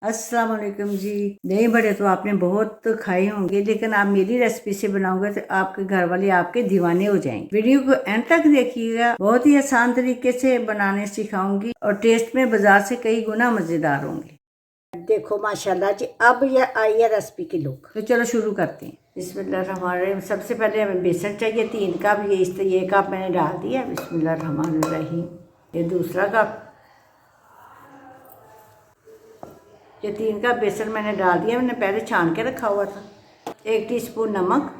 अस्सलाम वालेकुम जी। दही बड़े तो आपने बहुत खाए होंगे, लेकिन आप मेरी रेसिपी से बनाओगे तो आपके घर वाले आपके दीवाने हो जाएंगे। वीडियो को एंड तक देखिएगा, बहुत ही आसान तरीके से बनाने सिखाऊंगी और टेस्ट में बाजार से कई गुना मजेदार होंगे। देखो माशाल्लाह जी, अब ये आई है रेसिपी की लुक। तो चलो शुरू करते हैं। बिस्मिल्लाहिर्रहमानिर्रहीम। सबसे पहले हमें बेसन चाहिए 3 कप। ये कप मैंने डाल दिया। बिस्मिल्लाहिर्रहमानिर्रहीम। ये दूसरा कप, ये 3 कप बेसन मैंने डाल दिया। मैंने पहले छान के रखा हुआ था। 1 टीस्पून नमक,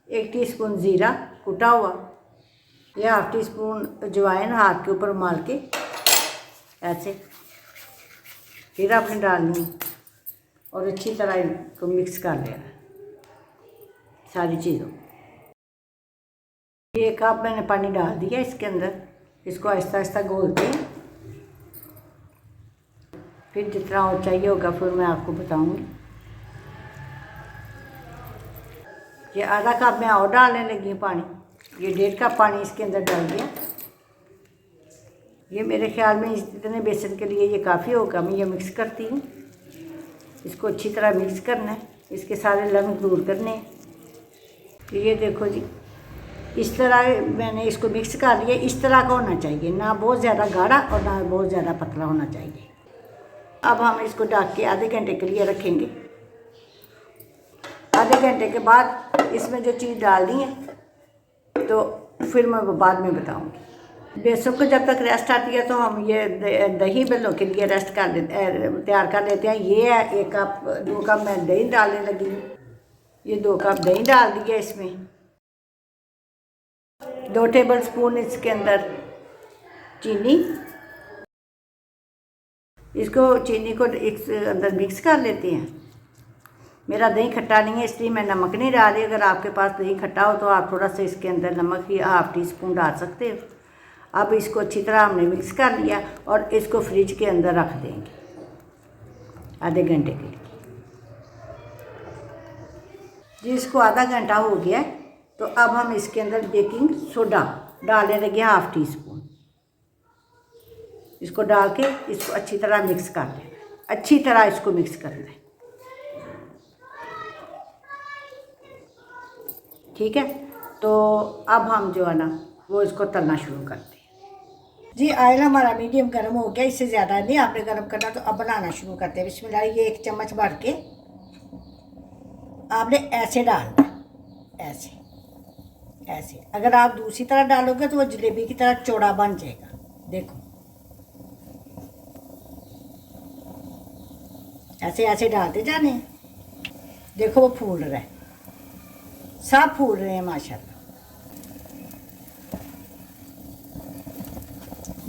1 टीस्पून ज़ीरा कुटा हुआ, या 1/2 टीस्पून अजवाइन हाथ के ऊपर माल के ऐसे फिर आपने डालनी और अच्छी तरह इनको मिक्स कर लेना सारी चीज़ों। ये कप मैंने पानी डाल दिया इसके अंदर। इसको आहिस्ता आहिस्ता घोलते हैं। फिर जितना और चाहिए होगा फिर मैं आपको बताऊंगी। ये आधा कप मैं और डालने लगी हूँ पानी। ये 1.5 कप पानी इसके अंदर डाल दिया। ये मेरे ख्याल में इतने बेसन के लिए ये काफ़ी होगा। मैं ये मिक्स करती हूँ। इसको अच्छी तरह मिक्स करना है, इसके सारे लम्स दूर करने हैं। तो ये देखो जी, इस तरह मैंने इसको मिक्स कर लिया। इस तरह का होना चाहिए, ना बहुत ज़्यादा गाढ़ा और ना बहुत ज़्यादा पतला होना चाहिए। अब हम इसको ढक के आधे घंटे के लिए रखेंगे। आधे घंटे के बाद इसमें जो चीज़ डालनी है तो फिर मैं वो बाद में बताऊंगी। बेसन को जब तक रेस्ट आती है तो हम ये दही बेलों के लिए रेस्ट कर लेते, तैयार कर लेते हैं। ये है 1 कप, 2 कप मैं दही डालने लगी हूँ। ये 2 कप दही डाल दिया इसमें। 2 टेबल स्पून इसके अंदर चीनी। इसको चीनी को एक अंदर मिक्स कर लेते हैं। मेरा दही खट्टा नहीं है इसलिए मैं नमक नहीं डाल रही। अगर आपके पास दही खट्टा हो तो आप थोड़ा सा इसके अंदर नमक ही 1/2 टीस्पून डाल सकते हो। अब इसको अच्छी तरह हमने मिक्स कर लिया और इसको फ्रिज के अंदर रख देंगे आधे घंटे के लिए। जी इसको आधा घंटा हो गया तो अब हम इसके अंदर बेकिंग सोडा डालने लगे 1/2 टीस्पून। इसको डाल के इसको अच्छी तरह मिक्स कर लेना। अच्छी तरह इसको मिक्स करना है, ठीक है। तो अब हम जो है ना वो इसको तलना शुरू करते हैं। जी ऑयल हमारा मीडियम गर्म हो गया, इससे ज़्यादा नहीं आपने गर्म करना। तो अब बनाना शुरू करते हैं। बिस्मिल्लाह। ये 1 चम्मच भर के आपने ऐसे डालना, ऐसे ऐसे। अगर आप दूसरी तरह डालोगे तो वो जलेबी की तरह चौड़ा बन जाएगा। देखो ऐसे ऐसे डालते जाने। देखो वो फूल रहा है, सब फूल रहे हैं माशाल्लाह।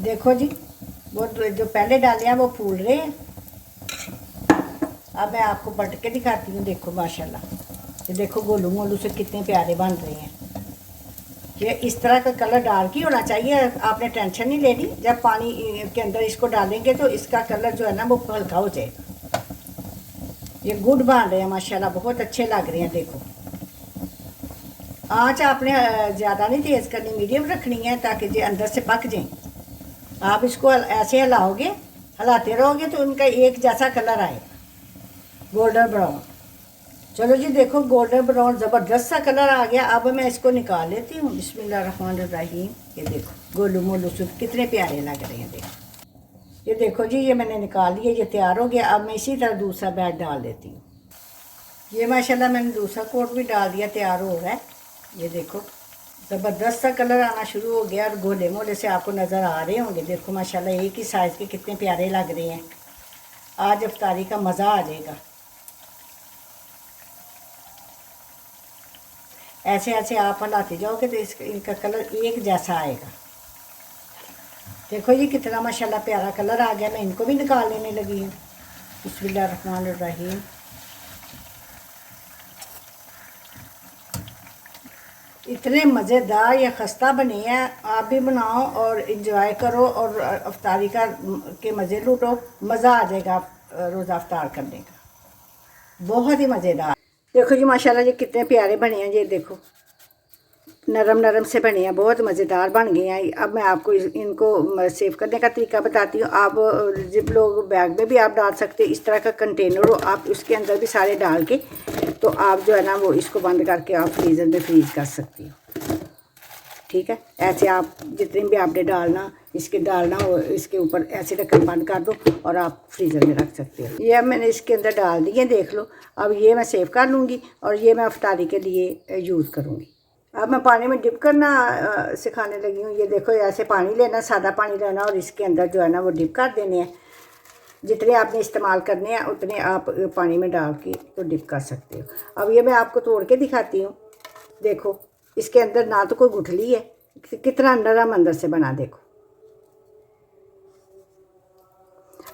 देखो जी, वो जो पहले डाले हैं वो फूल रहे हैं। अब मैं आपको पलट के दिखाती हूँ। देखो माशाल्लाह, ये देखो गोलू मोलू से कितने प्यारे बन रहे हैं। ये इस तरह का कलर डार्क ही होना चाहिए। आपने टेंशन नहीं लेनी। जब पानी के अंदर इसको डालेंगे तो इसका कलर जो है ना वो हल्का हो जाएगा। ये गुड बन रहे हैं माशाल्लाह, बहुत अच्छे लग रहे हैं। देखो आँच आपने ज़्यादा नहीं तेज़ करनी, मीडियम रखनी है ताकि जो अंदर से पक जाए। आप इसको ऐसे हिलाओगे, हिलाते रहोगे तो उनका एक जैसा कलर आए, गोल्डन ब्राउन। चलो जी देखो गोल्डन ब्राउन ज़बरदस्त सा कलर आ गया। अब मैं इसको निकाल लेती हूँ। बिस्मिल्लाहिर्रहमानिर्रहीम। ये देखो गोलू मोलू से कितने प्यारे लग रहे हैं। देखो ये देखो जी, ये मैंने निकाल लिया, ये तैयार हो गया। अब मैं इसी तरह दूसरा बैच डाल देती हूँ। ये माशाल्लाह मैंने दूसरा कोट भी डाल दिया, तैयार हो रहा है। ये देखो ज़बरदस्त सा कलर आना शुरू हो गया और गोले मोले से आपको नज़र आ रहे होंगे। देखो माशाल्लाह एक ही साइज़ के कितने प्यारे लग रहे हैं। आज इफ्तारी का मज़ा आ जाएगा। ऐसे ऐसे आप हिलाते जाओगे तो इनका कलर एक जैसा आएगा। देखो ये कितना माशाल्लाह प्यारा कलर आ गया। मैं इनको भी निकाल लेने लगी हूँ। बिस्मिल्लाहिर्रहमानिर्रहीम। इतने मज़ेदार या खस्ता बने हैं। आप भी बनाओ और इंजॉय करो और अफ्तारी का के मज़े लूटो। मज़ा आ जाएगा रोज़ा अफ्तार करने का, बहुत ही मज़ेदार। देखो जी माशाल्लाह जी कितने प्यारे बने हैं। ये देखो नरम नरम से बने हैं, बहुत मज़ेदार बन गए हैं। अब मैं आपको इनको सेव करने का तरीका बताती हूँ। आप जिप लोग बैग में भी आप डाल सकते हैं, इस तरह का कंटेनर हो आप उसके अंदर भी सारे डाल के, तो आप जो है ना वो इसको बंद करके आप फ्रीज़र में फ्रीज़ कर सकती हो। ठीक है, ऐसे आप जितने भी आपने डालना इसके डालना और इसके ऊपर ऐसे ढक्कन बंद कर दो और आप फ्रीज़र में रख सकते हो। ये अब मैंने इसके अंदर डाल दिए, देख लो। अब ये मैं सेव कर लूँगी और ये मैं अफ्तारी के लिए यूज़ करूँगी। अब मैं पानी में डिप करना सिखाने लगी हूँ। ये देखो, ऐसे पानी लेना, सादा पानी लेना और इसके अंदर जो है ना वो डिप कर देने हैं। जितने आपने इस्तेमाल करने हैं उतने आप पानी में डाल के तो डिप कर सकते हो। अब ये मैं आपको तोड़ के दिखाती हूँ। देखो, इसके अंदर ना तो कोई गुठली है, कितना नरम अंदर से बना, देखो।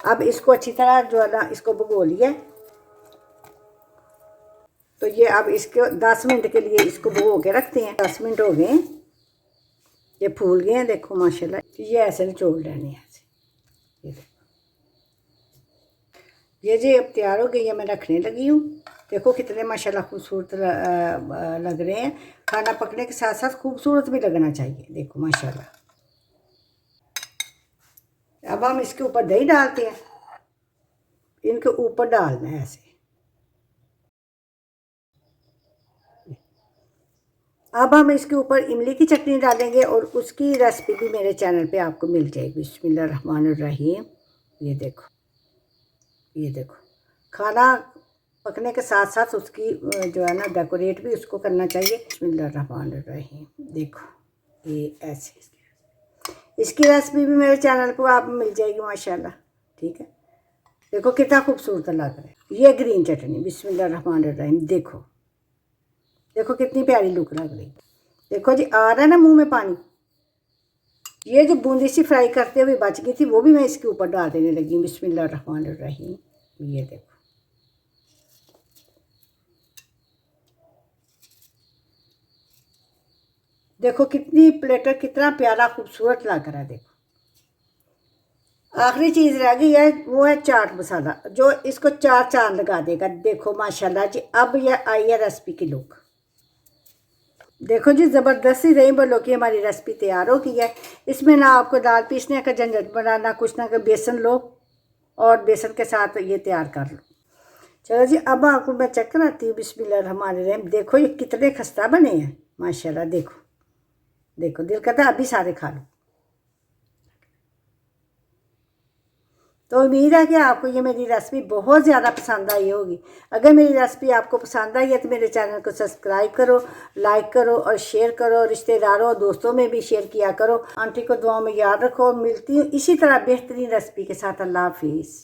अब इसको अच्छी तरह जो है ना इसको भिगो लिया। तो ये अब इसको 10 मिनट के लिए इसको भिगो के रखते हैं। 10 मिनट हो गए, ये फूल गए हैं, देखो माशाल्लाह। ये ऐसे निचोड़ लेने हैं ऐसे। ये जी अब तैयार हो गई है, मैं रखने लगी हूँ। देखो कितने माशाल्लाह खूबसूरत लग रहे हैं। खाना पकने के साथ साथ खूबसूरत भी लगना चाहिए, देखो माशाल्लाह। अब हम इसके ऊपर दही डालते हैं, इनके ऊपर डालना है ऐसे। अब हम इसके ऊपर इमली की चटनी डालेंगे और उसकी रेसिपी भी मेरे चैनल पे आपको मिल जाएगी। बिस्मिल्लाहिर्रहमानिर्रहीम। ये देखो, ये देखो, खाना पकने के साथ साथ उसकी जो है ना डेकोरेट भी उसको करना चाहिए। बिस्मिल्लाहिर्रहमानिर्रहीम। देखो ये ऐसे, इसकी रेसिपी भी मेरे चैनल पर आप मिल जाएगी माशाल्लाह। ठीक है, देखो कितना खूबसूरत लग रहा है ये ग्रीन चटनी। बिस्मिल्लाहिर्रहमानिर्रहीम। देखो देखो कितनी प्यारी लुक लग रही। देखो जी, आ रहा है ना मुंह में पानी। ये जो बूंदी सी फ्राई करते हुए बच गई थी वो भी मैं इसके ऊपर डाल देने लगी। बिस्मिल्लाहिर्रहमानिर्रहीम। ये देखो, देखो कितनी प्लेटर कितना प्यारा खूबसूरत लग रहा है। देखो, आखिरी चीज़ रह गई है, वो है चाट मसाला, जो इसको 4 चांद लगा देगा। देखो माशाल्लाह जी, अब यह आई है रेसिपी की लुक। देखो जी, ज़बरदस्ती रही बोलो कि हमारी रेसिपी तैयार हो गई है। इसमें ना आपको दाल पीसने का झंझट बनाना, कुछ ना, बेसन लो और बेसन के साथ ये तैयार कर लो। चलो जी, अब आपको मैं चेक कराती हूँ। बिस्मिल्लाहिर्रहमानिर्रहीम। देखो ये कितने खस्ता बने हैं माशाल्लाह। देखो देखो, दिल करता है अभी सारे खा लो। तो उम्मीद है कि आपको ये मेरी रेसिपी बहुत ज़्यादा पसंद आई होगी। अगर मेरी रेसिपी आपको पसंद आई है तो मेरे चैनल को सब्सक्राइब करो, लाइक करो और शेयर करो। रिश्तेदारों और दोस्तों में भी शेयर किया करो। आंटी को दुआ में याद रखो। मिलती हूँ इसी तरह बेहतरीन रेसिपी के साथ। अल्लाह हाफिज़।